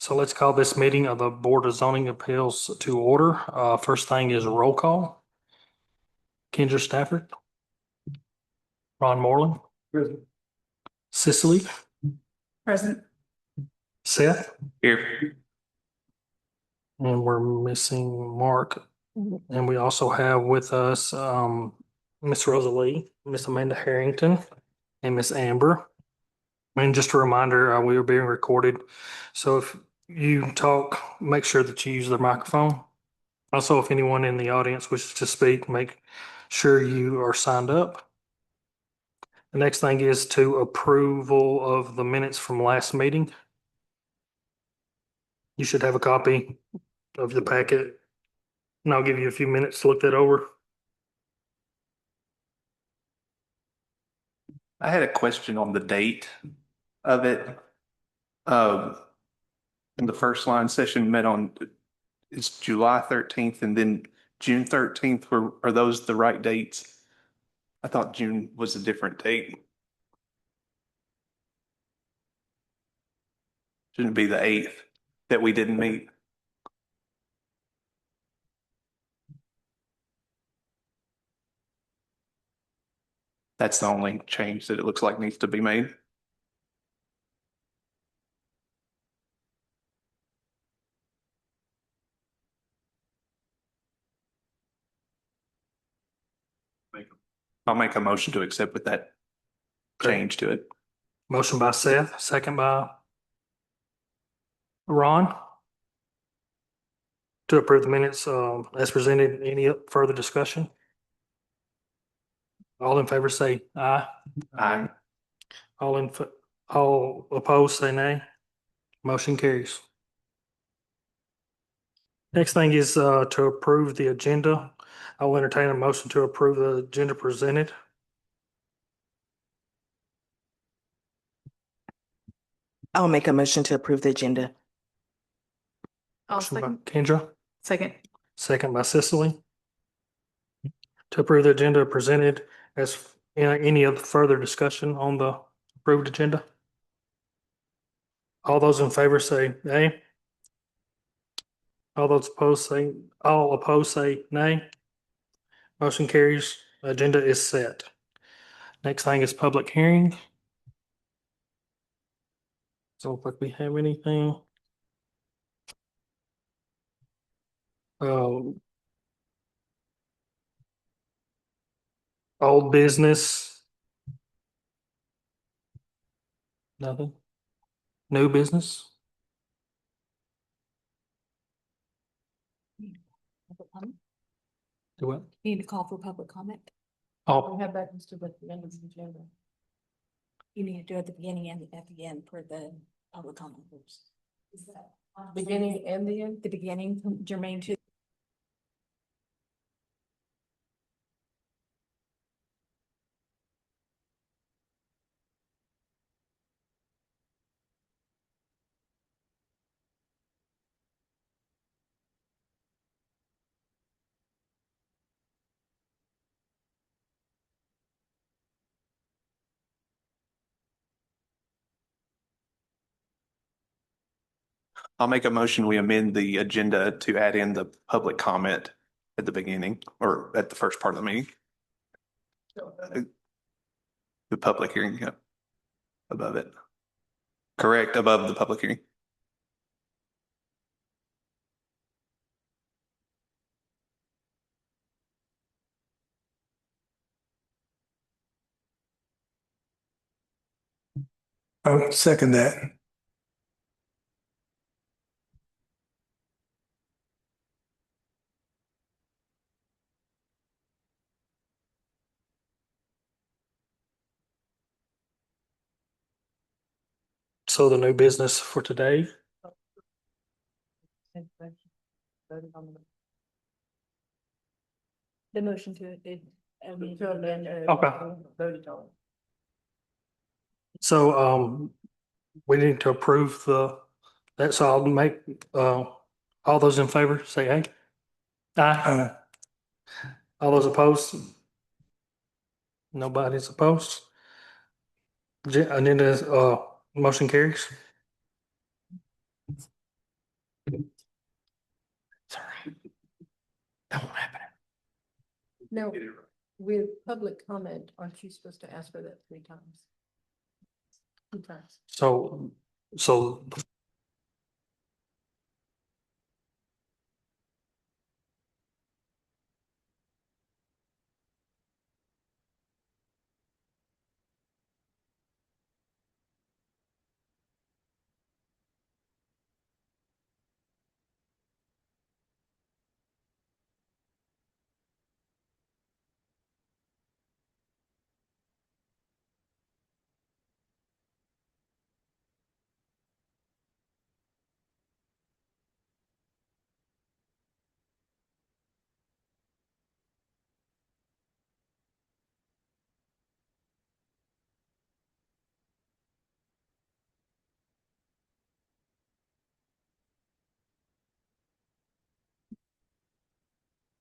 So let's call this meeting of the Board of Zoning Appeals to order. First thing is roll call. Kendra Stafford. Ron Moreland. Present. Cicely. Present. Seth. Here. And we're missing Mark. And we also have with us Miss Rosalie, Miss Amanda Harrington, and Miss Amber. And just a reminder, we are being recorded. So if you talk, make sure that you use the microphone. Also, if anyone in the audience wishes to speak, make sure you are signed up. The next thing is to approval of the minutes from last meeting. You should have a copy of the packet, and I'll give you a few minutes to look that over. I had a question on the date of it. In the first line session met on, it's July 13th and then June 13th. Are those the right dates? I thought June was a different date. Shouldn't it be the 8th that we didn't meet? That's the only change that it looks like needs to be made. I'll make a motion to accept with that change to it. Motion by Seth, second by Ron. To approve the minutes as presented. Any further discussion? All in favor say aye. Aye. All opposed say nay. Motion carries. Next thing is to approve the agenda. I will entertain a motion to approve the agenda presented. I'll make a motion to approve the agenda. I'll Motion by second. Kendra, Second. second by Cicely. To approve the agenda presented as any other further discussion on the approved agenda? All those in favor say aye. All opposed say nay. Motion carries. Agenda is set. Next thing is public hearing. So if we have anything. Old business. Nothing. New business. Do what? Need to call for public comment. Oh, We'll have that listed at the end of the agenda. You need to do it at the beginning and at the end for the public comment groups. Is that beginning and the end? The beginning, germane to. I'll make a motion. We amend the agenda to add in the public comment at the beginning or at the first part of the meeting. The public hearing, yeah, above it. Correct, above the public hearing. I'll second that. so the new business for today. The motion to it did. Okay. So we need to approve that, so I'll make all those in favor say aye. Aye. All those opposed? Nobody's opposed. Agenda motion carries. No, with public comment, aren't you supposed to ask for that 3 times? 2 times. So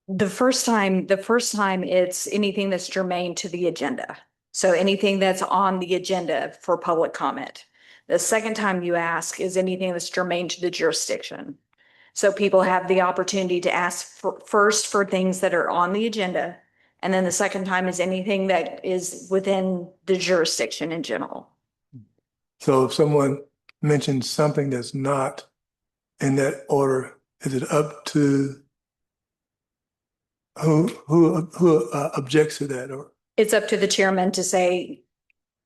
The first time it's anything that's germane to the agenda. So anything that's on the agenda for public comment. The second time you ask is anything that's germane to the jurisdiction. So people have the opportunity to ask first for things that are on the agenda. And then the second time is anything that is within the jurisdiction in general. So if someone mentions something that's not in that order, is it up to who objects to that? Or It's up to the chairman to say,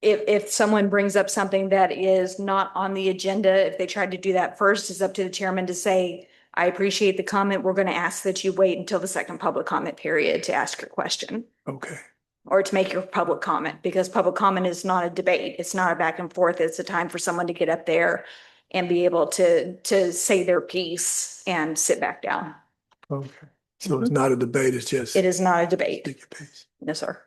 if someone brings up something that is not on the agenda, if they tried to do that first, it's up to the chairman to say, I appreciate the comment. We're going to ask that you wait until the second public comment period to ask your question okay, or to make your public comment, because public comment is not a debate. It's not a back and forth. It's a time for someone to get up there and be able to say their piece and sit back down. okay. So it's not a debate, it's just It is not a debate. stick your piece. No, sir.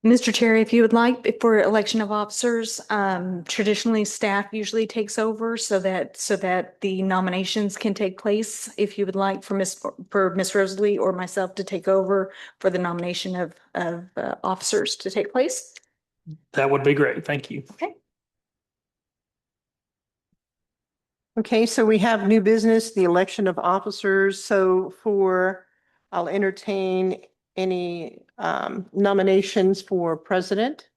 Mr. Chair, if you would like, for election of officers, traditionally staff usually takes over so that the nominations can take place. If you would like for Miss Rosalie or myself to take over for the nomination of officers to take place. that would be great. Thank you. Okay. Okay, so we have new business, the election of officers. I'll entertain any nominations for president.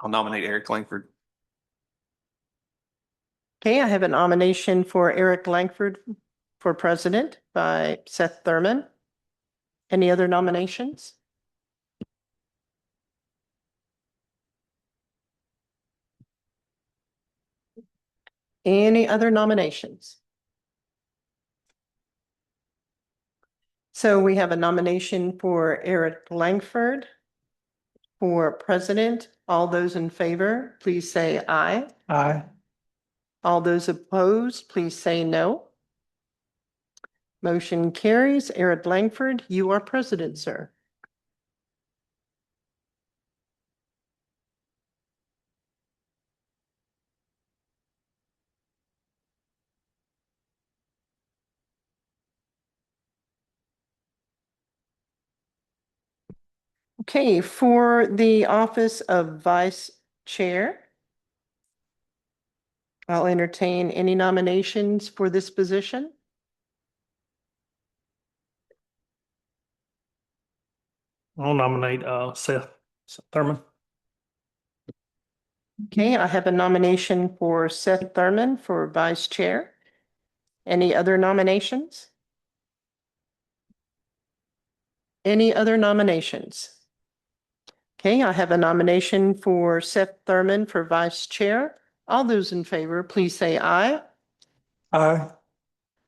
I'll nominate Eric Langford. Okay, I have a nomination for Eric Langford for president by Seth Thurman. Any other nominations? Any other nominations? So we have a nomination for Eric Langford for president. All those in favor, please say aye. Aye. All those opposed, please say no. Motion carries. Eric Langford, you are president, sir. Okay, for the office of vice chair, I'll entertain any nominations for this position. I'll nominate Seth Thurman. Okay, I have a nomination for Seth Thurman for vice chair. Any other nominations? Any other nominations? Okay, I have a nomination for Seth Thurman for vice chair. All those in favor, please say aye. Aye.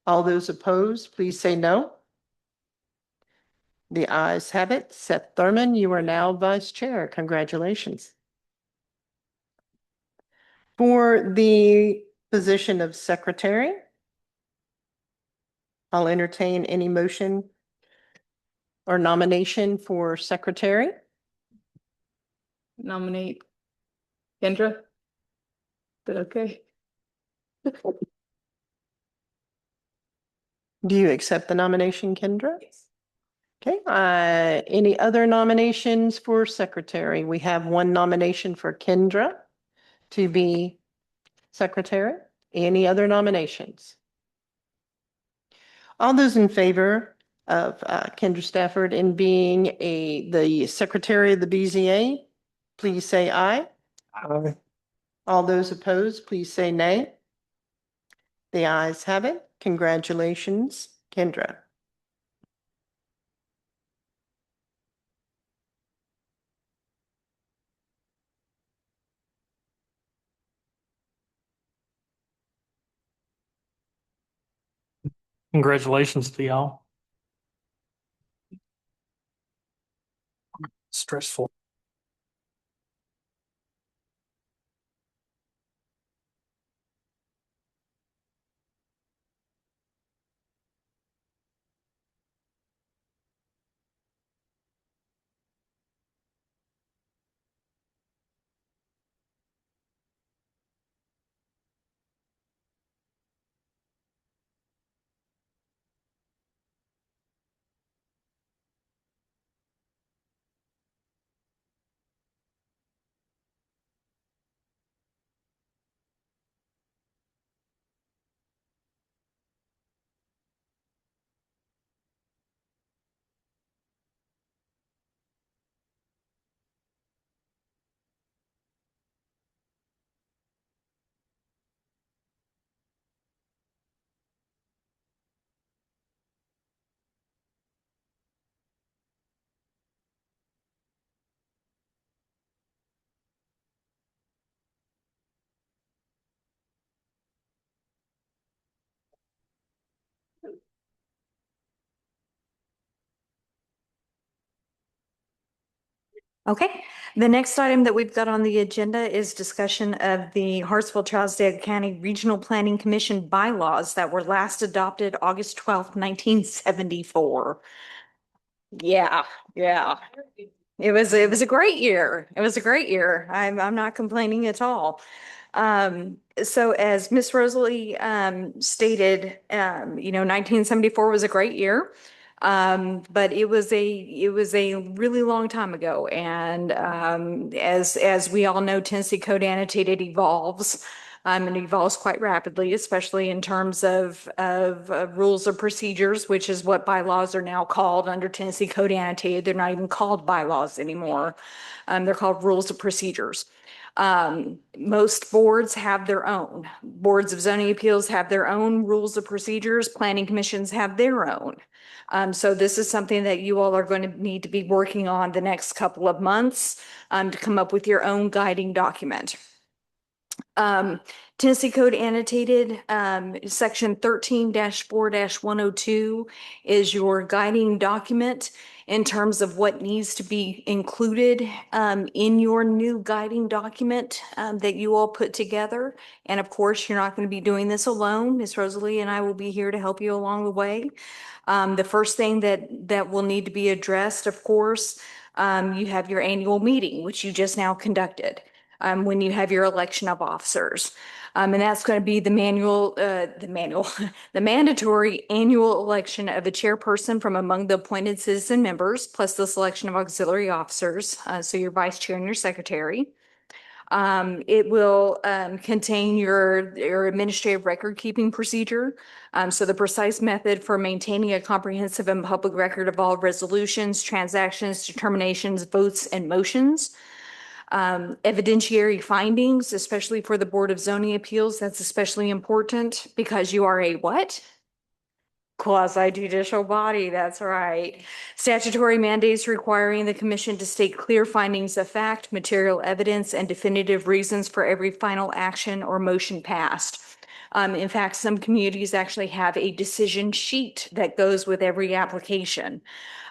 All those opposed, please say no. The ayes have it. Seth Thurman, you are now vice chair. Congratulations. For the position of secretary, I'll entertain any motion or nomination for secretary. Nominate Kendra. Is that okay? Do you accept the nomination, Kendra? Okay, any other nominations for secretary? We have one nomination for Kendra to be secretary. Any other nominations? All those in favor of Kendra Stafford in being the secretary of the BZA, please say aye. Aye. All those opposed, please say nay. The ayes have it. Congratulations, Kendra. Congratulations to y'all. Stressful. Okay, the next item that we've got on the agenda is discussion of the Hartsville-Trousdale County Regional Planning Commission bylaws that were last adopted August 12th, 1974. Yeah. It was a great year. It was a great year. I'm not complaining at all. So as Miss Rosalie stated, 1974 was a great year. But it was a really long time ago. And as we all know, Tennessee Code Annotated evolves. And it evolves quite rapidly, especially in terms of rules or procedures, which is what bylaws are now called under Tennessee Code Annotated. They're not even called bylaws anymore. They're called rules of procedures. Most boards have their own. Boards of zoning appeals have their own rules of procedures. Planning commissions have their own. So this is something that you all are going to need to be working on the next couple of months to come up with your own guiding document. Tennessee Code Annotated, section 13-4-102 is your guiding document in terms of what needs to be included in your new guiding document that you all put together. And of course, you're not going to be doing this alone. Ms. Rosalie and I will be here to help you along the way. The first thing that will need to be addressed, of course, you have your annual meeting, which you just now conducted. When you have your election of officers. And that's going to be the mandatory annual election of a chairperson from among the appointed citizen members, plus the selection of auxiliary officers. So your vice chair and your secretary. It will contain your administrative record keeping procedure. So the precise method for maintaining a comprehensive and public record of all resolutions, transactions, determinations, votes, and motions. Evidentiary findings, especially for the Board of Zoning Appeals. That's especially important because you are a what? Quasi judicial body, that's right. Statutory mandates requiring the commission to state clear findings of fact, material evidence, and definitive reasons for every final action or motion passed. In fact, some communities actually have a decision sheet that goes with every application.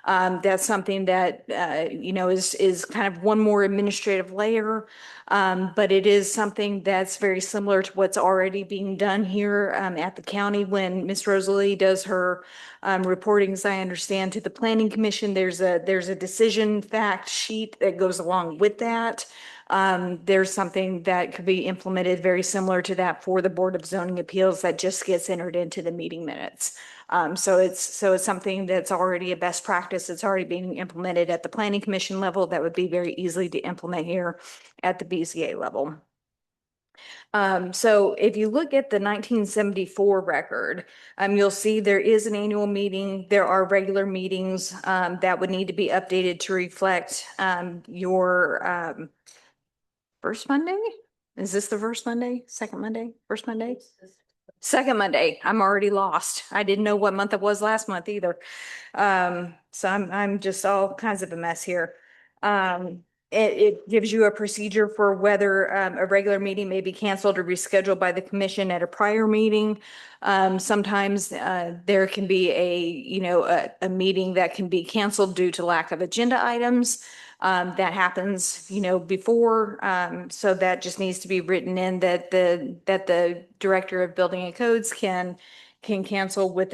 That's something that, is kind of one more administrative layer. But it is something that's very similar to what's already being done here, at the county when Ms. Rosalie does her, reporting, as I understand, to the Planning Commission. There's a decision fact sheet that goes along with that. There's something that could be implemented very similar to that for the Board of Zoning Appeals that just gets entered into the meeting minutes. So it's something that's already a best practice. It's already being implemented at the Planning Commission level. That would be very easily to implement here at the BZA level. So if you look at the 1974 record, you'll see there is an annual meeting. There are regular meetings, that would need to be updated to reflect, your, first Monday? Is this the first Monday? Second Monday? First Monday? Second Monday. I'm already lost. I didn't know what month it was last month either. So I'm just all kinds of a mess here. It gives you a procedure for whether, a regular meeting may be canceled or rescheduled by the commission at a prior meeting. Sometimes, there can be a meeting that can be canceled due to lack of agenda items. That happens, before, so that just needs to be written in that the Director of Building and Codes can cancel with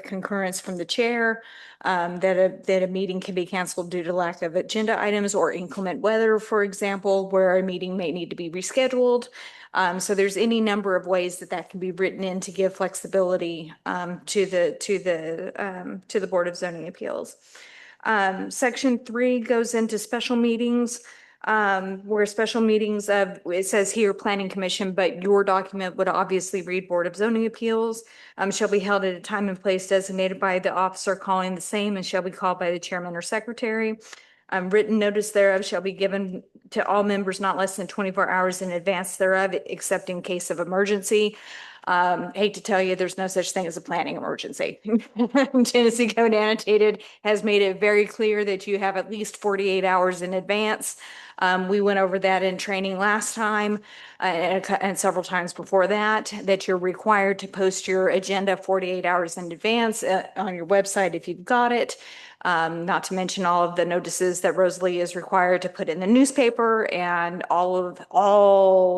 concurrence from the chair, that a meeting can be canceled due to lack of agenda items or inclement weather, for example, where a meeting may need to be rescheduled. So there's any number of ways that can be written in to give flexibility, to the Board of Zoning Appeals. Section 3 goes into special meetings, where special meetings it says here Planning Commission, but your document would obviously read Board of Zoning Appeals, shall be held at a time and place designated by the officer calling the same and shall be called by the chairman or secretary. Written notice thereof shall be given to all members not less than 24 hours in advance thereof, except in case of emergency. Hate to tell you, there's no such thing as a planning emergency. Tennessee Code Annotated has made it very clear that you have at least 48 hours in advance. We went over that in training last time, and several times before that you're required to post your agenda 48 hours in advance, on your website if you've got it. Not to mention all of the notices that Rosalie is required to put in the newspaper and all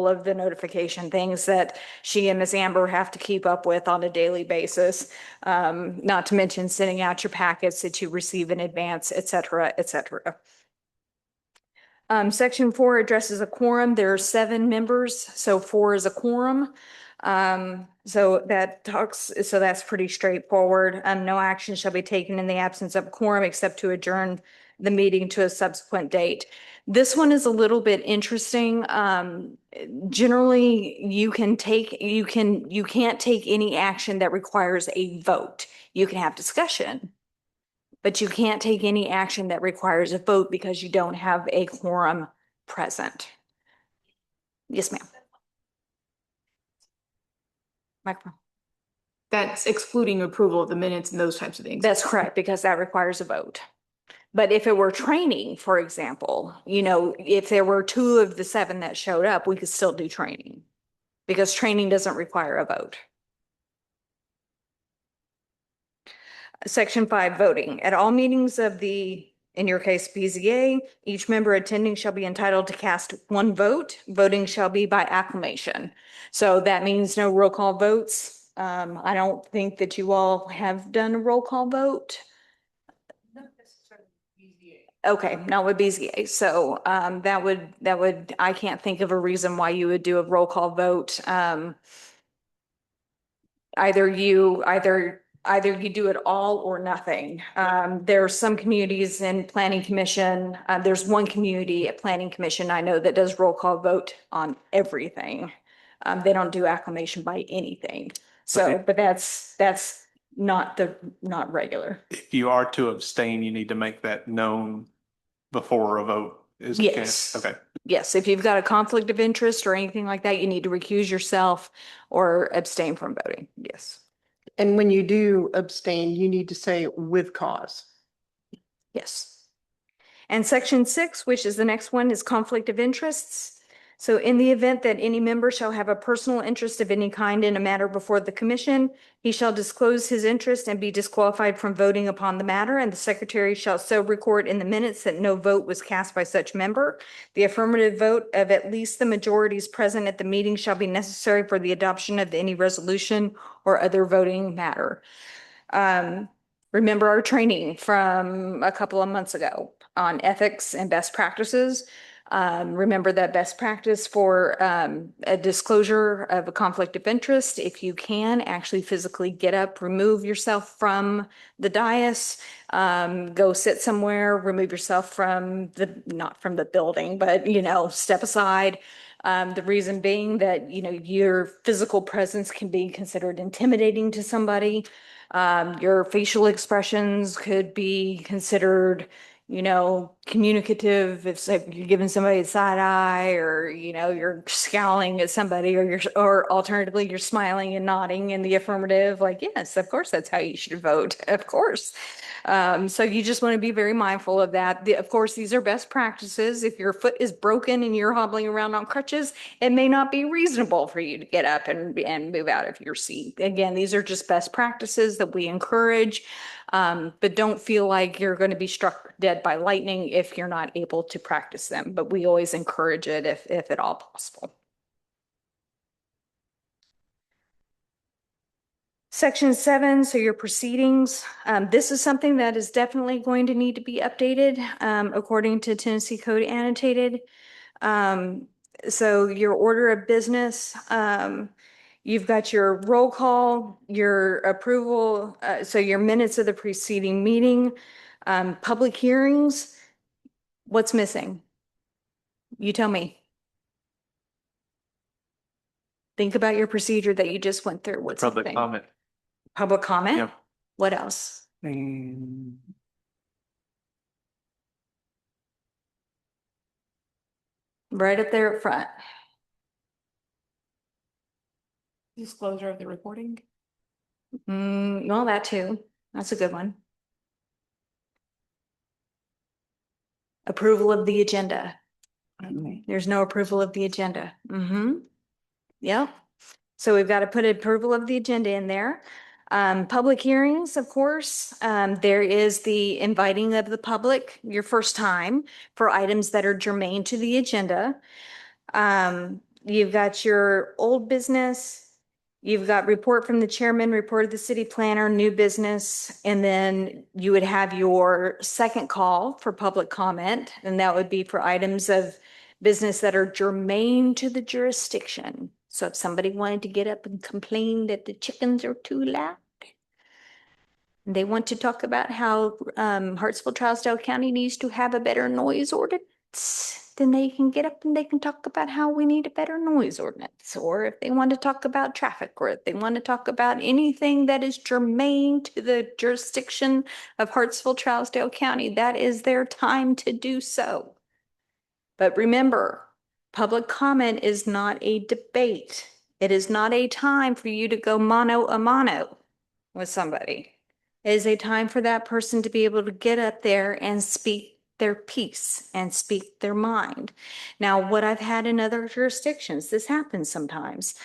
of the notification things that she and Ms. Amber have to keep up with on a daily basis. Not to mention sending out your packets that you receive in advance, et cetera, et cetera. Section 4 addresses a quorum. There are 7 members, so 4 is a quorum. So that's pretty straightforward. No action shall be taken in the absence of a quorum except to adjourn the meeting to a subsequent date. This one is a little bit interesting. Generally, you can't take any action that requires a vote. You can have discussion, but you can't take any action that requires a vote because you don't have a quorum present. Yes, ma'am. Microphone. That's excluding approval of the minutes and those types of things. That's correct, because that requires a vote. But if it were training, for example, if there were 2 of the 7 that showed up, we could still do training because training doesn't require a vote. Section 5, voting. At all meetings of the, in your case, BZA, each member attending shall be entitled to cast 1 vote. Voting shall be by acclamation. So that means no roll call votes. I don't think that you all have done a roll call vote. Okay, not with BZA. So that would I can't think of a reason why you would do a roll call vote. Either you do it all or nothing. There are some communities in Planning Commission. There's one community at Planning Commission I know that does roll call vote on everything. They don't do acclamation by anything. So, but that's not regular. If you are to abstain, you need to make that known before a vote is Yes. cast. Okay. Yes, if you've got a conflict of interest or anything like that, you need to recuse yourself or abstain from voting. Yes. And when you do abstain, you need to say with cause. Yes. And section 6, which is the next one, is conflict of interests. So in the event that any member shall have a personal interest of any kind in a matter before the commission, he shall disclose his interest and be disqualified from voting upon the matter, and the secretary shall so record in the minutes that no vote was cast by such member. The affirmative vote of at least the majorities present at the meeting shall be necessary for the adoption of any resolution or other voting matter. Remember our training from a couple of months ago on ethics and best practices. Remember that best practice for a disclosure of a conflict of interest. If you can actually physically get up, remove yourself from the dais, go sit somewhere, remove yourself from not from the building, but, step aside. The reason being that, your physical presence can be considered intimidating to somebody. Your facial expressions could be considered communicative if you're giving somebody a side eye, or, you're scowling at somebody, or alternatively, you're smiling and nodding in the affirmative, like, yes, of course, that's how you should vote, of course. So you just want to be very mindful of that. Of course, these are best practices. If your foot is broken and you're hobbling around on crutches, it may not be reasonable for you to get up and move out of your seat. Again, these are just best practices that we encourage. But don't feel like you're going to be struck dead by lightning if you're not able to practice them. But we always encourage it if at all possible. Section 7, so your proceedings. This is something that is definitely going to need to be updated according to Tennessee Code Annotated. So your order of business, you've got your roll call, your approval, so your minutes of the preceding meeting, public hearings. What's missing? You tell me. Think about your procedure that you just went through. What's Public missing? comment. Public comment? Yeah. What else? Mm, Right up there at front. Disclosure of the recording. Well, that too. That's a good one. Approval of the agenda. There's no approval of the agenda. Yeah. So we've got to put approval of the agenda in there. Public hearings, of course. There is the inviting of the public your first time for items that are germane to the agenda. You've got your old business. You've got report from the chairman, report of the city planner, new business, and then you would have your second call for public comment, and that would be for items of business that are germane to the jurisdiction. So if somebody wanted to get up and complain that the chickens are too loud, they want to talk about how Hartsville-Trousdale County needs to have a better noise ordinance, then they can get up and they can talk about how we need a better noise ordinance. Or if they want to talk about traffic, or if they want to talk about anything that is germane to the jurisdiction of Hartsville-Trousdale County, that is their time to do so. But remember, public comment is not a debate. It is not a time for you to go mano a mano with somebody. It is a time for that person to be able to get up there and speak their piece and speak their mind. Now, what I've had in other jurisdictions, this happens sometimes.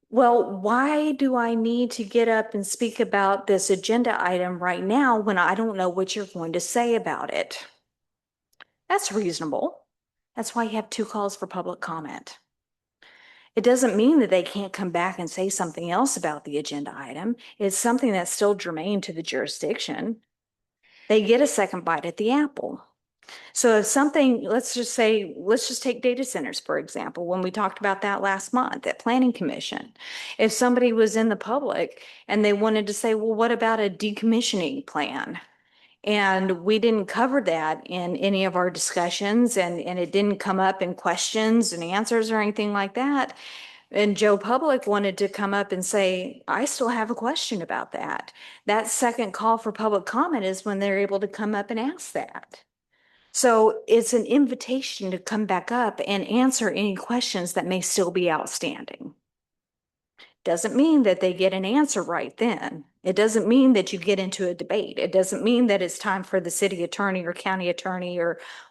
Well, why do I need to get up and speak about this agenda item right now when I don't know what you're going to say about it? That's reasonable. That's why you have 2 calls for public comment. It doesn't mean that they can't come back and say something else about the agenda item. It's something that's still germane to the jurisdiction. They get a second bite at the apple. So if something, let's just take data centers, for example, when we talked about that last month at Planning Commission. If somebody was in the public and they wanted to say, well, what about a decommissioning plan? And we didn't cover that in any of our discussions, and it didn't come up in questions and answers or anything like that. And Joe Public wanted to come up and say, I still have a question about that. That second call for public comment is when they're able to come up and ask that. So it's an invitation to come back up and answer any questions that may still be outstanding. Doesn't mean that they get an answer right then. It doesn't mean that you get into a debate. It doesn't mean that it's time for the city attorney or county attorney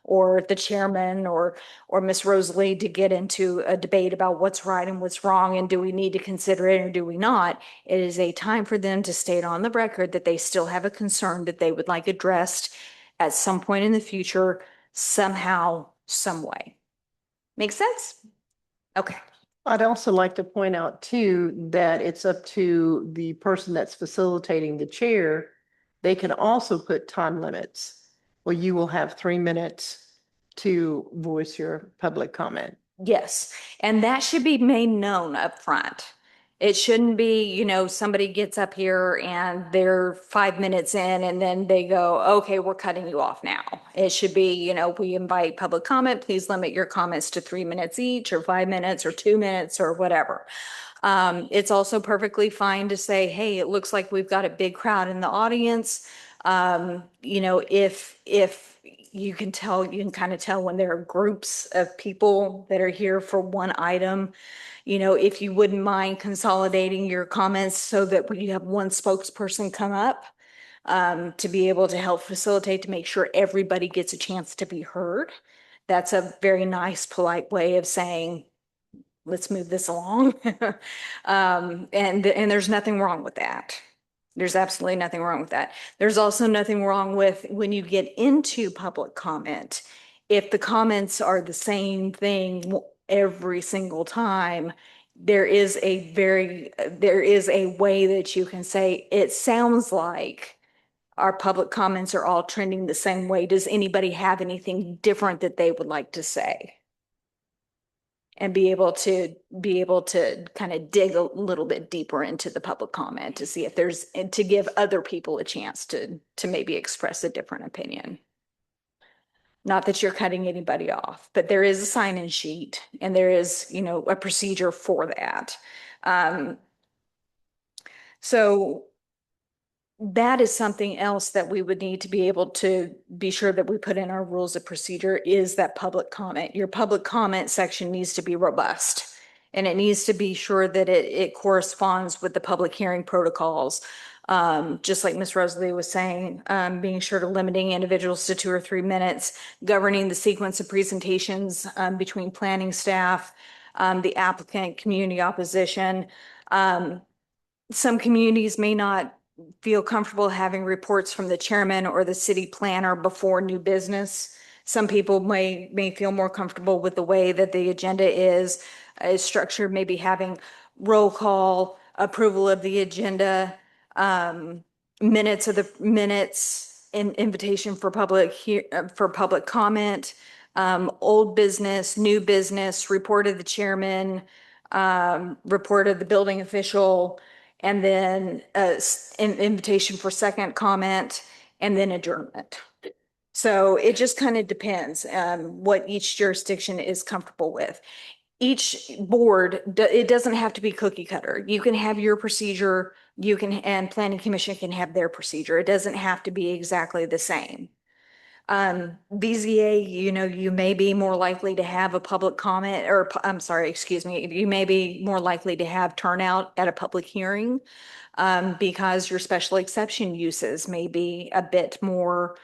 or the chairman or Miss Rosalie to get into a debate about what's right and what's wrong and do we need to consider it or do we not. It is a time for them to state on the record that they still have a concern that they would like addressed at some point in the future, somehow, some way. Make sense? Okay. I'd also like to point out too, that it's up to the person that's facilitating the chair. They can also put time limits where you will have 3 minutes to voice your public comment. Yes, and that should be made known up front. It shouldn't be, somebody gets up here and they're 5 minutes in and then they go, okay, we're cutting you off now. It should be, we invite public comment. Please limit your comments to 3 minutes each or 5 minutes or 2 minutes or whatever. It's also perfectly fine to say, hey, it looks like we've got a big crowd in the audience. If you can kind of tell when there are groups of people that are here for one item. If you wouldn't mind consolidating your comments so that when you have one spokesperson come up to be able to help facilitate, to make sure everybody gets a chance to be heard. That's a very nice, polite way of saying, let's move this along. And there's nothing wrong with that. There's absolutely nothing wrong with that. There's also nothing wrong with when you get into public comment, if the comments are the same thing every single time, there is a way that you can say, it sounds like our public comments are all trending the same way. Does anybody have anything different that they would like to say? And be able to kind of dig a little bit deeper into the public comment to see if to give other people a chance to maybe express a different opinion. Not that you're cutting anybody off, but there is a sign-in sheet and there is, a procedure for that. So that is something else that we would need to be able to be sure that we put in our rules of procedure is that public comment. Your public comment section needs to be robust and it needs to be sure that it corresponds with the public hearing protocols. Just like Ms. Rosalie was saying, being sure to limiting individuals to 2 or 3 minutes, governing the sequence of presentations between planning staff, the applicant, community opposition. Some communities may not feel comfortable having reports from the chairman or the city planner before new business. Some people may feel more comfortable with the way that the agenda is structured, maybe having roll call, approval of the agenda, minutes, invitation for public comment, old business, new business, report of the chairman, report of the building official, and then an invitation for second comment, and then adjournment. So it just kind of depends what each jurisdiction is comfortable with. Each board, it doesn't have to be cookie cutter. You can have your procedure, and planning commission can have their procedure. It doesn't have to be exactly the same. BZA, you may be more likely to have a public comment, or I'm sorry, excuse me, you may be more likely to have turnout at a public hearing because your special exception uses may be a bit more,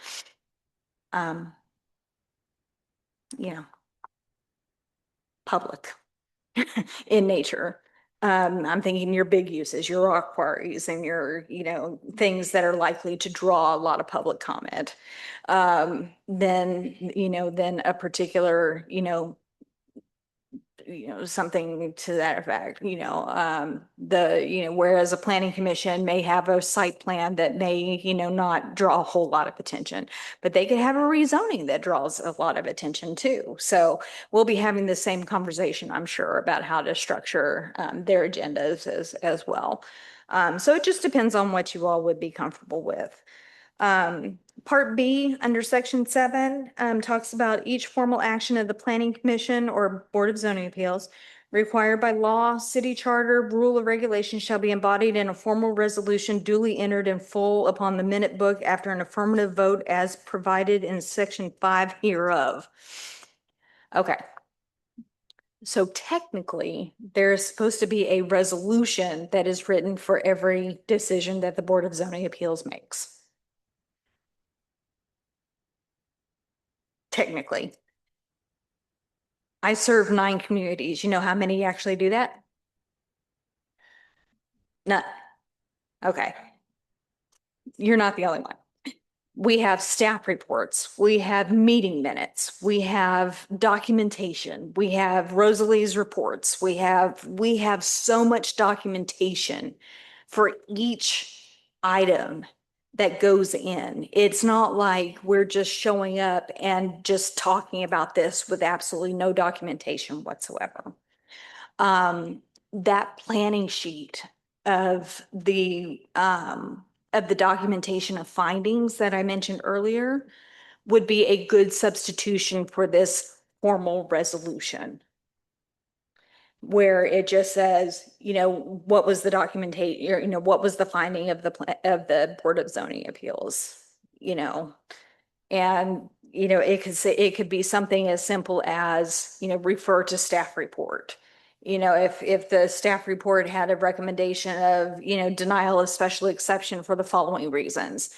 public in nature. I'm thinking your big uses, your rock quarries and your, things that are likely to draw a lot of public comment. Then a particular, something to that effect, whereas a planning commission may have a site plan that may, not draw a whole lot of attention, but they could have a rezoning that draws a lot of attention too. So we'll be having the same conversation, I'm sure, about how to structure their agendas as well. So it just depends on what you all would be comfortable with. Part B under section 7 talks about each formal action of the Planning Commission or Board of Zoning Appeals required by law, city charter, rule, or regulation shall be embodied in a formal resolution duly entered in full upon the minute book after an affirmative vote as provided in section 5 hereof. Okay. So technically, there's supposed to be a resolution that is written for every decision that the Board of Zoning Appeals makes. Technically. I serve 9 communities. You know how many actually do that? None. Okay. You're not the only one. We have staff reports, we have meeting minutes, we have documentation, we have Rosalie's reports, we have so much documentation for each item that goes in. It's not like we're just showing up and just talking about this with absolutely no documentation whatsoever. That planning sheet of the documentation of findings that I mentioned earlier would be a good substitution for this formal resolution. Where it just says, what was the documentation, what was the finding of the Board of Zoning Appeals, and, it could be something as simple as, refer to staff report. If the staff report had a recommendation of, denial of special exception for the following reasons,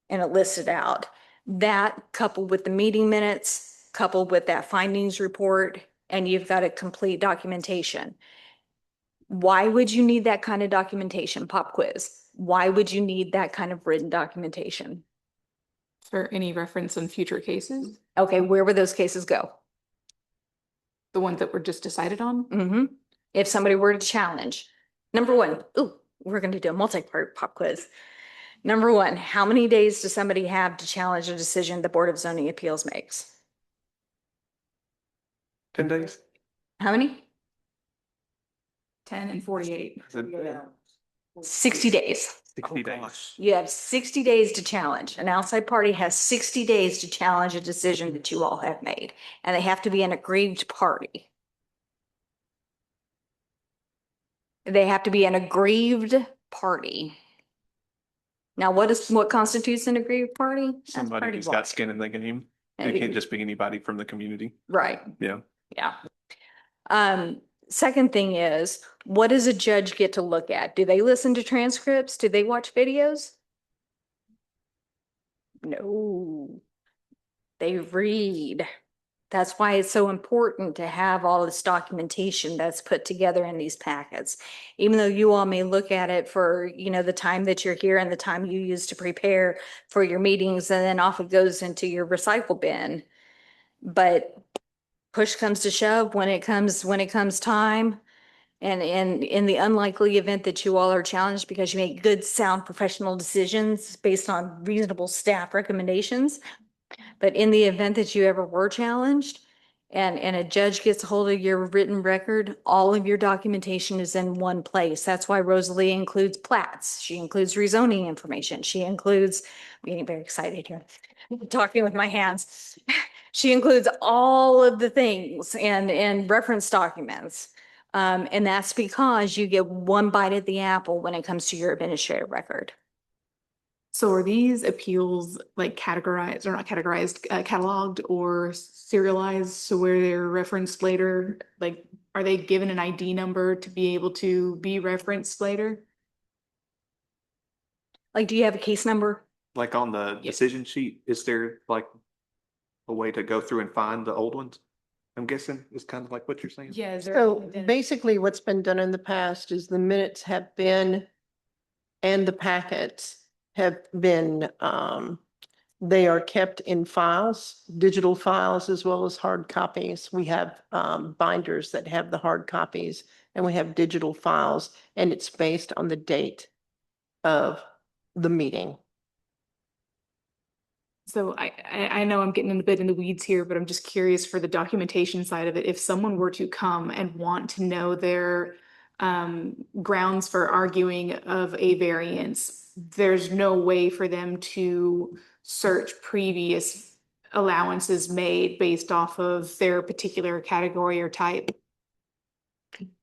and it listed out, that coupled with the meeting minutes, coupled with that findings report, and you've got a complete documentation. Why would you need that kind of documentation? Pop quiz. Why would you need that kind of written documentation? For any reference on future cases, Okay, where would those cases go? the ones that were just decided on? If somebody were to challenge, number one, we're going to do a multi-part pop quiz. Number one, how many days does somebody have to challenge a decision the Board of Zoning Appeals makes? 10 days? How many? 10 and 48. Is it 60 days. 60 days? You have 60 days to challenge. An outside party has 60 days to challenge a decision that you all have made, and they have to be an aggrieved party. They have to be an aggrieved party. Now, what constitutes an aggrieved party? That's Somebody party who's watch. got skin in the game. It can't just be anybody from the community. Right. Yeah. Yeah. Second thing is, what does a judge get to look at? Do they listen to transcripts? Do they watch videos? No. They read. That's why it's so important to have all this documentation that's put together in these packets. Even though you all may look at it for, the time that you're here and the time you use to prepare for your meetings, and then off it goes into your recycle bin. But push comes to shove when it comes time. And in the unlikely event that you all are challenged because you make good, sound, professional decisions based on reasonable staff recommendations. But in the event that you ever were challenged and a judge gets a hold of your written record, all of your documentation is in one place. That's why Rosalie includes plats. She includes rezoning information. She includes, I'm getting very excited here, talking with my hands. She includes all of the things and reference documents. And that's because you get one bite at the apple when it comes to your administrative record. So are these appeals like categorized or not categorized, cataloged or serialized? So where they're referenced later, like, are they given an ID number to be able to be referenced later? Like, do you have a case number? Like on the decision sheet, is there like a way to go through and find the old ones? I'm guessing is kind of like what you're saying. Yeah. So basically what's been done in the past is the minutes have been, and the packets have been, they are kept in files, digital files as well as hard copies. We have binders that have the hard copies, and we have digital files, and it's based on the date of the meeting. So I know I'm getting a bit in the weeds here, but I'm just curious for the documentation side of it. If someone were to come and want to know their grounds for arguing of a variance, there's no way for them to search previous allowances made based off of their particular category or type.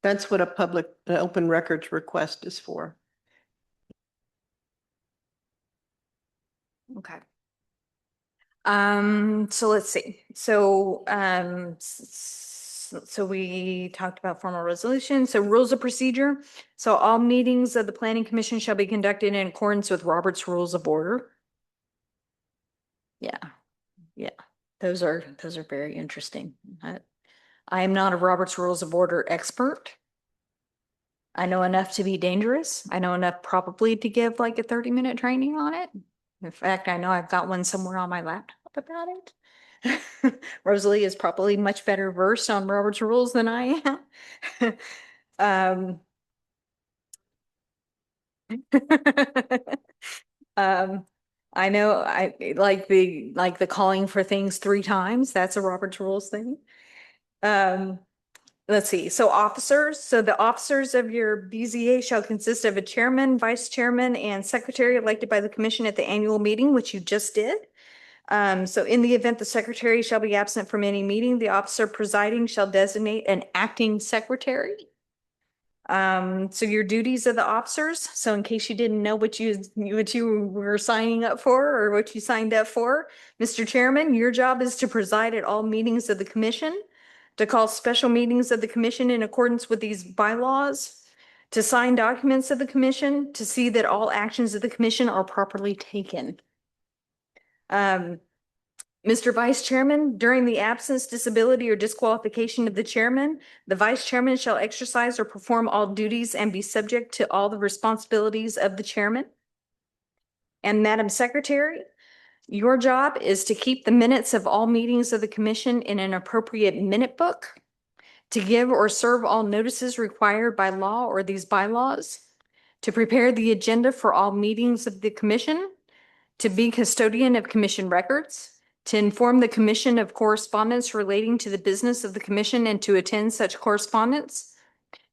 That's what an open records request is for. Okay. So let's see. So, So we talked about formal resolution. So rules of procedure. So all meetings of the planning commission shall be conducted in accordance with Robert's Rules of Order. Yeah, yeah, those are very interesting. I am not a Robert's Rules of Order expert. I know enough to be dangerous. I know enough probably to give like a 30-minute training on it. In fact, I know I've got one somewhere on my laptop about it. Rosalie is probably much better versed on Robert's rules than I am. I know I like the calling for things 3 times. That's a Robert's rules thing. Let's see. So officers, so the officers of your BZA shall consist of a chairman, vice chairman, and secretary elected by the commission at the annual meeting, which you just did. So in the event the secretary shall be absent from any meeting, the officer presiding shall designate an acting secretary. So your duties of the officers. So in case you didn't know what you were signing up for or what you signed up for, Mr. Chairman, your job is to preside at all meetings of the commission, to call special meetings of the commission in accordance with these bylaws, to sign documents of the commission, to see that all actions of the commission are properly taken. Mr. Vice Chairman, during the absence, disability, or disqualification of the chairman, the vice chairman shall exercise or perform all duties and be subject to all the responsibilities of the chairman. And Madam Secretary, your job is to keep the minutes of all meetings of the commission in an appropriate minute book, to give or serve all notices required by law or these bylaws, to prepare the agenda for all meetings of the commission, to be custodian of commission records, to inform the commission of correspondence relating to the business of the commission and to attend such correspondence,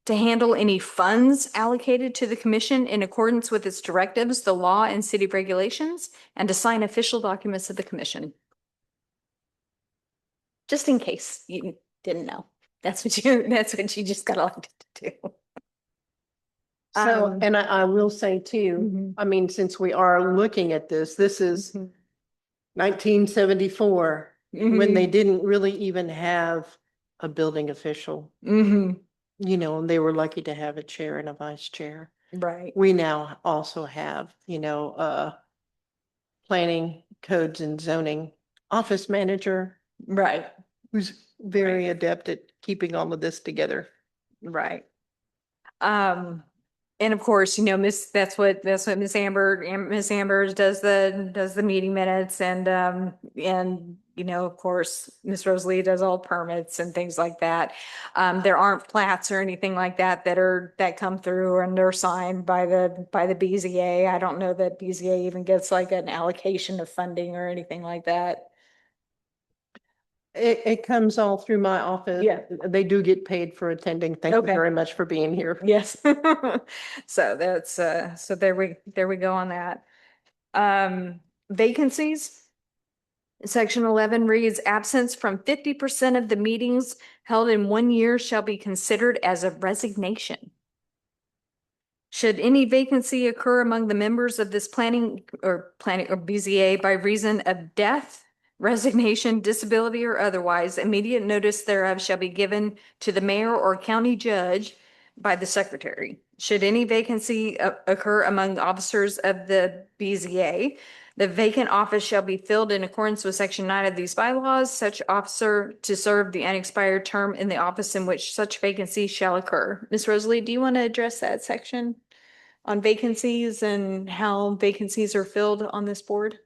to handle any funds allocated to the commission in accordance with its directives, the law, and city regulations, and to sign official documents of the commission. Just in case you didn't know, that's what you just got elected to do. So, and I will say too, I mean, since we are looking at this is 1974, when they didn't really even have a building official. You know, and they were lucky to have a chair and a vice chair. Right. We now also have, planning, codes and zoning office manager Right. who's very adept at keeping all of this together. Right. And of course, that's what Miss Amber does the meeting minutes and of course, Miss Rosalie does all permits and things like that. There aren't plats or anything like that that come through and they're signed by the BZA. I don't know that BZA even gets like an allocation of funding or anything like that. It comes all through my office. Yeah. They do get paid for attending. Thank you Okay. very much for being here. Yes. So that's, so there we go on that. Vacancies. Section 11 reads, absence from 50% of the meetings held in 1 year shall be considered as a resignation. Should any vacancy occur among the members of this planning or BZA by reason of death, resignation, disability, or otherwise, immediate notice thereof shall be given to the mayor or county judge by the secretary. Should any vacancy occur among officers of the BZA, the vacant office shall be filled in accordance with Section 9 of these bylaws, such officer to serve the unexpired term in the office in which such vacancy shall occur. Ms. Rosalie, do you want to address that section on vacancies and how vacancies are filled on this board?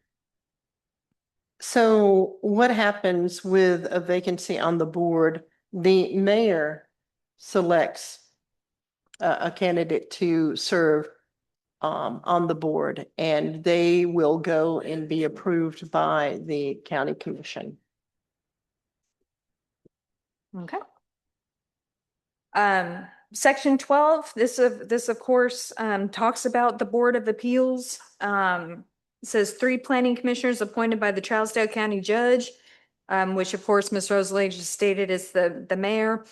So what happens with a vacancy on the board? The mayor selects a candidate to serve on the board, and they will go and be approved by the county commission. Okay. Section 12, this of course talks about the Board of Appeals. It says 3 planning commissioners appointed by the Trousdale County Judge, which of course Ms. Rosalie just stated is the mayor,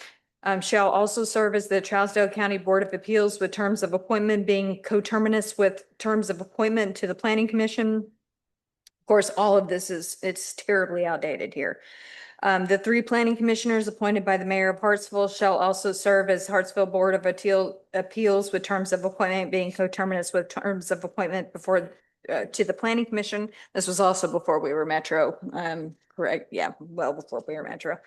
shall also serve as the Trousdale County Board of Appeals with terms of appointment being coterminous with terms of appointment to the Planning Commission. Of course, all of this it's terribly outdated here. The 3 planning commissioners appointed by the mayor of Hartsville shall also serve as Hartsville Board of Appeals with terms of appointment being coterminous with terms of appointment before to the planning commission. This was also before we were Metro, correct? Yeah, well, before we were Metro.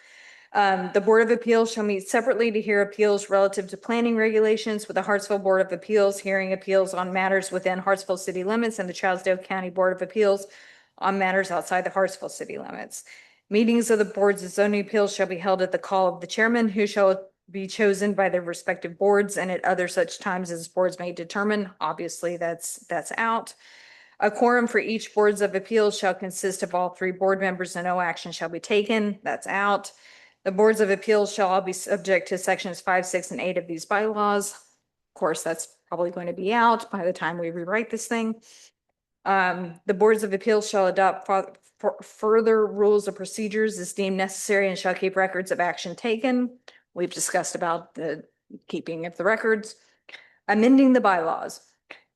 The Board of Appeals shall meet separately to hear appeals relative to planning regulations with the Hartsville Board of Appeals, hearing appeals on matters within Hartsville city limits and the Trousdale County Board of Appeals on matters outside the Hartsville city limits. Meetings of the boards of zoning appeals shall be held at the call of the chairman, who shall be chosen by their respective boards and at other such times as boards may determine. Obviously, that's out. A quorum for each boards of appeals shall consist of all 3 board members and no action shall be taken. That's out. The boards of appeals shall all be subject to sections 5, 6, and 8 of these bylaws. Of course, that's probably going to be out by the time we rewrite this thing. The boards of appeals shall adopt further rules of procedures as deemed necessary and shall keep records of action taken. We've discussed about the keeping of the records. Amending the bylaws.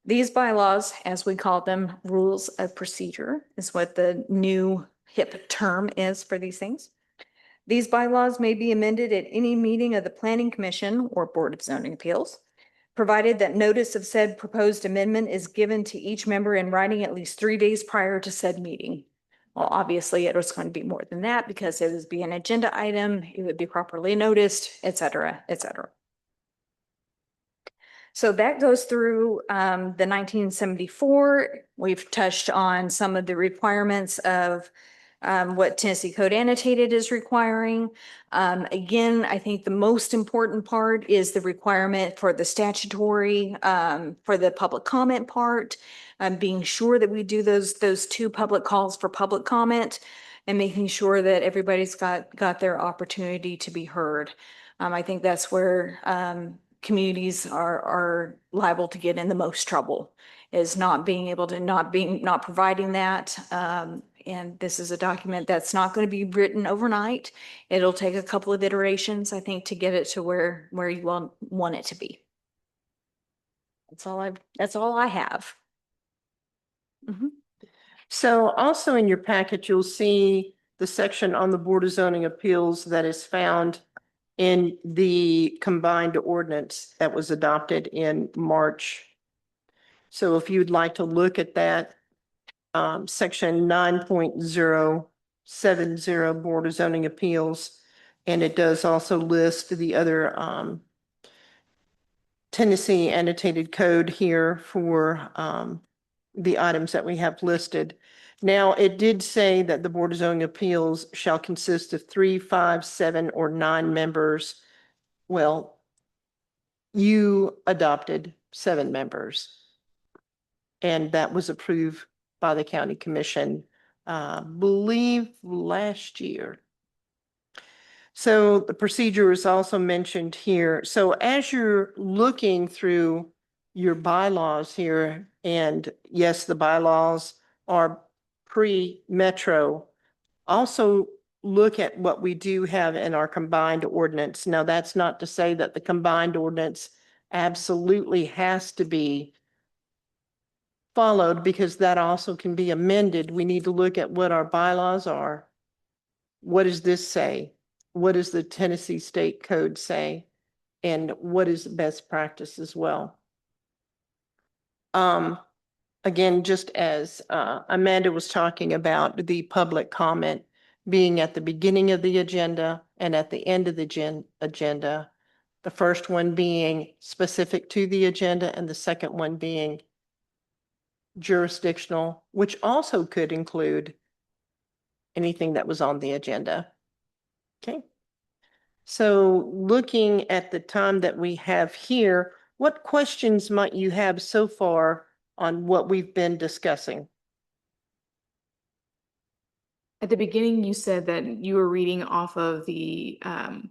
These bylaws, as we call them, rules of procedure, is what the new hip term is for these things. These bylaws may be amended at any meeting of the Planning Commission or Board of Zoning Appeals, provided that notice of said proposed amendment is given to each member in writing at least 3 days prior to said meeting. Well, obviously, it was going to be more than that because it would be an agenda item, it would be properly noticed, et cetera, et cetera. So that goes through the 1974. We've touched on some of the requirements of what Tennessee Code Annotated is requiring. Again, I think the most important part is the requirement for the statutory, for the public comment part, being sure that we do those 2 public calls for public comment and making sure that everybody's got their opportunity to be heard. I think that's where communities are liable to get in the most trouble, is not being able to, not providing that. And this is a document that's not going to be written overnight. It'll take a couple of iterations, I think, to get it to where you want it to be. That's all I have. So also in your packet, you'll see the section on the Board of Zoning Appeals that is found in the combined ordinance that was adopted in March. So if you'd like to look at that, section 9.070 Board of Zoning Appeals, and it does also list the other Tennessee annotated code here for the items that we have listed. Now, it did say that the Board of Zoning Appeals shall consist of 3, 5, 7, or 9 members. Well, you adopted 7 members. And that was approved by the county commission, believe last year. So the procedure is also mentioned here. So as you're looking through your bylaws here, and yes, the bylaws are pre-Metro, also look at what we do have in our combined ordinance. Now, that's not to say that the combined ordinance absolutely has to be followed, because that also can be amended. We need to look at what our bylaws are. What does this say? What does the Tennessee State Code say? And what is best practice as well? Again, just as Amanda was talking about the public comment being at the beginning of the agenda and at the end of the agenda, the first one being specific to the agenda and the second one being jurisdictional, which also could include anything that was on the agenda. Okay. So looking at the time that we have here, what questions might you have so far on what we've been discussing? At the beginning, you said that you were reading off of the, and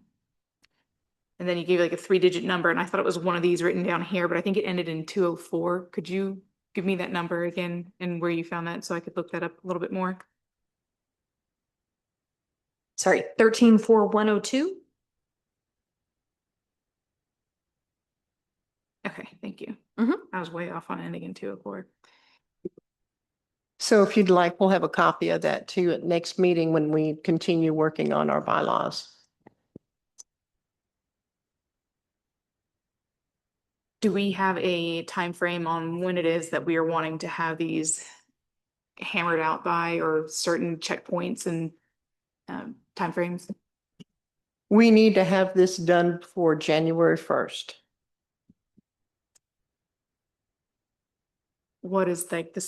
then you gave like a 3-digit number, and I thought it was one of these written down here, but I think it ended in 204. Could you give me that number again and where you found that so I could look that up a little bit more? Sorry, 134102. Okay, thank you. Mhm. I was way off on ending in 204. So if you'd like, we'll have a copy of that too at next meeting when we continue working on our bylaws. Do we have a time frame on when it is that we are wanting to have these hammered out by, or certain checkpoints and timeframes? We need to have this done before January 1st. What does like the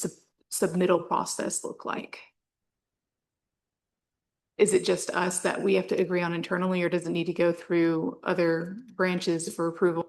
submittal process look like? Is it just us that we have to agree on internally, or does it need to go through other branches for approval?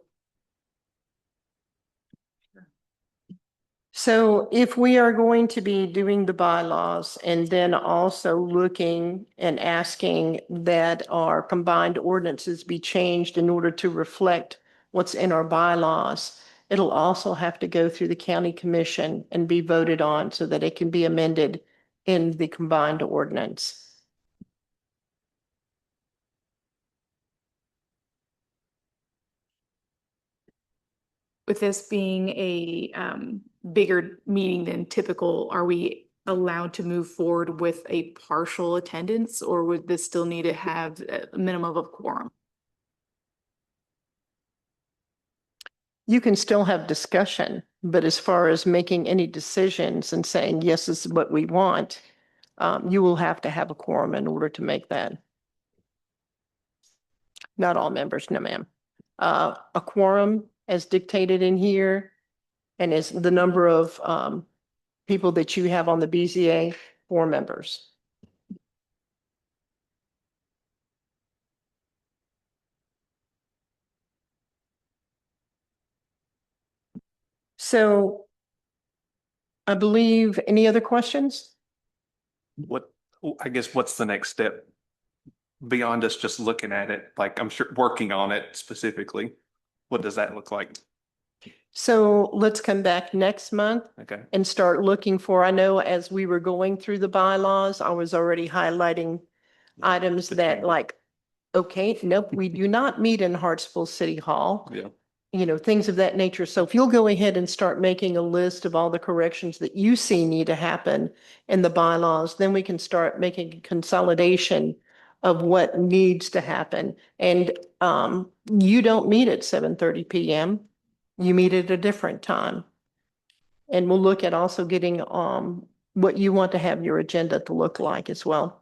So if we are going to be doing the bylaws and then also looking and asking that our combined ordinances be changed in order to reflect what's in our bylaws, it'll also have to go through the county commission and be voted on so that it can be amended in the combined ordinance. With this being a bigger meeting than typical, are we allowed to move forward with a partial attendance, or would this still need to have a minimum of quorum? You can still have discussion, but as far as making any decisions and saying, yes, this is what we want, you will have to have a quorum in order to make that. Not all members, no ma'am. A quorum as dictated in here and is the number of people that you have on the BZA, 4 members. So I believe, any other questions? What, I guess, what's the next step beyond us just looking at it? Like, I'm sure working on it specifically. What does that look like? So let's come back next month Okay. and start looking for, I know as we were going through the bylaws, I was already highlighting items The that change. like, okay, nope, we do not meet in Hartsville City Hall. Yeah. You know, things of that nature. So if you'll go ahead and start making a list of all the corrections that you see need to happen in the bylaws, then we can start making a consolidation of what needs to happen. And you don't meet at 7:30 PM. You meet at a different time. And we'll look at also getting what you want to have your agenda to look like as well.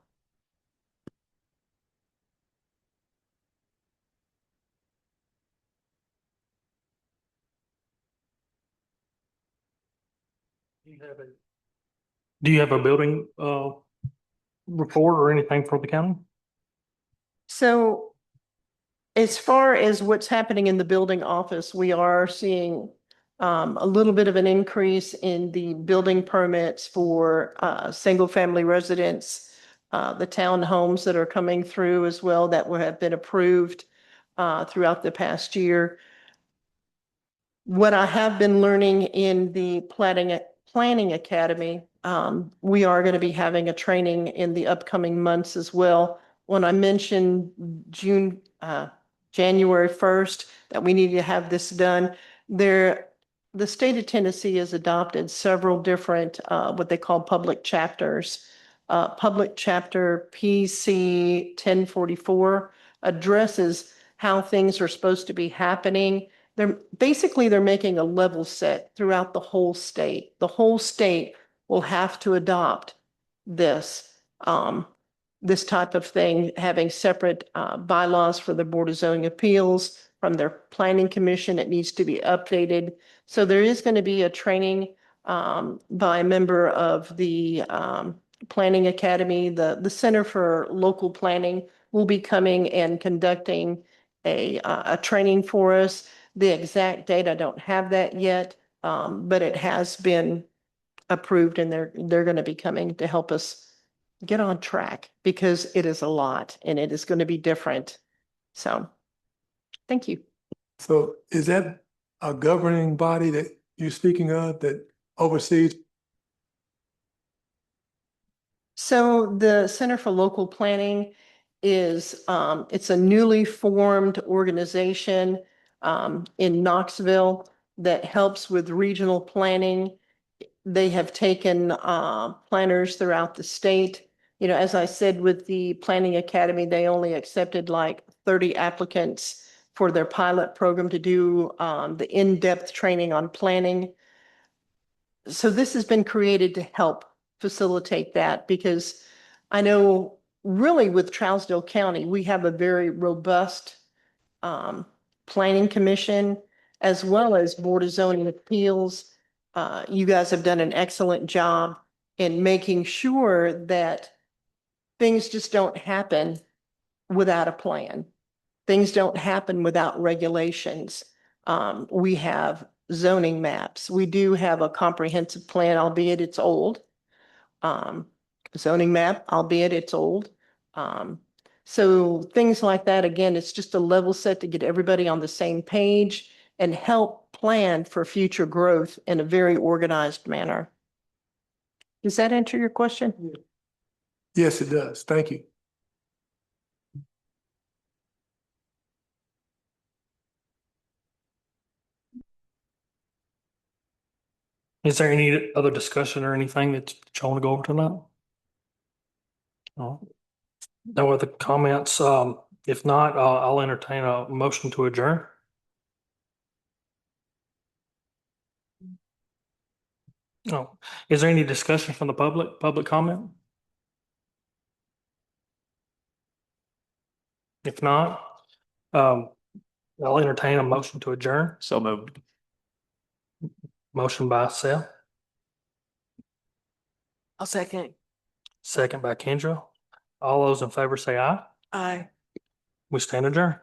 Do you have a building report or anything for the county? So as far as what's happening in the building office, we are seeing a little bit of an increase in the building permits for single-family residents, the townhomes that are coming through as well that will have been approved throughout the past year. What I have been learning in the planning academy, we are going to be having a training in the upcoming months as well. When I mentioned January 1st, that we need to have this done, the state of Tennessee has adopted several different, what they call public chapters. Public chapter PC 1044 addresses how things are supposed to be happening. They're making a level set throughout the whole state. The whole state will have to adopt this, this type of thing, having separate bylaws for the Board of Zoning Appeals from their planning commission. It needs to be updated. So there is going to be a training by a member of the Planning Academy. The Center for Local Planning will be coming and conducting a training for us. The exact date, I don't have that yet, but it has been approved and they're going to be coming to help us get on track because it is a lot and it is going to be different. So, thank you. So is that a governing body that you're speaking of that oversees? So the Center for Local Planning is, it's a newly formed organization in Knoxville that helps with regional planning they have taken planners throughout the state. You know, as I said, with the Planning Academy, they only accepted like 30 applicants for their pilot program to do the in-depth training on planning. So this has been created to help facilitate that, because I know really with Trousdale County, we have a very robust planning commission as well as Board of Zoning Appeals. You guys have done an excellent job in making sure that things just don't happen without a plan. Things don't happen without regulations. We have zoning maps. We do have a comprehensive plan, albeit it's old. Zoning map, albeit it's old. So things like that, again, it's just a level set to get everybody on the same page and help plan for future growth in a very organized manner. Does that answer your question? Yes, it does. Thank you. Is there any other discussion or anything that you want to go over tonight? No. No other comments? If not, I'll entertain a motion to adjourn. No. Is there any discussion from the public comment? If not, I'll entertain a motion to adjourn. So moved. Motion by Seth, I'll second. second by Kendra. All those in favor say aye. Aye. We stand adjourned.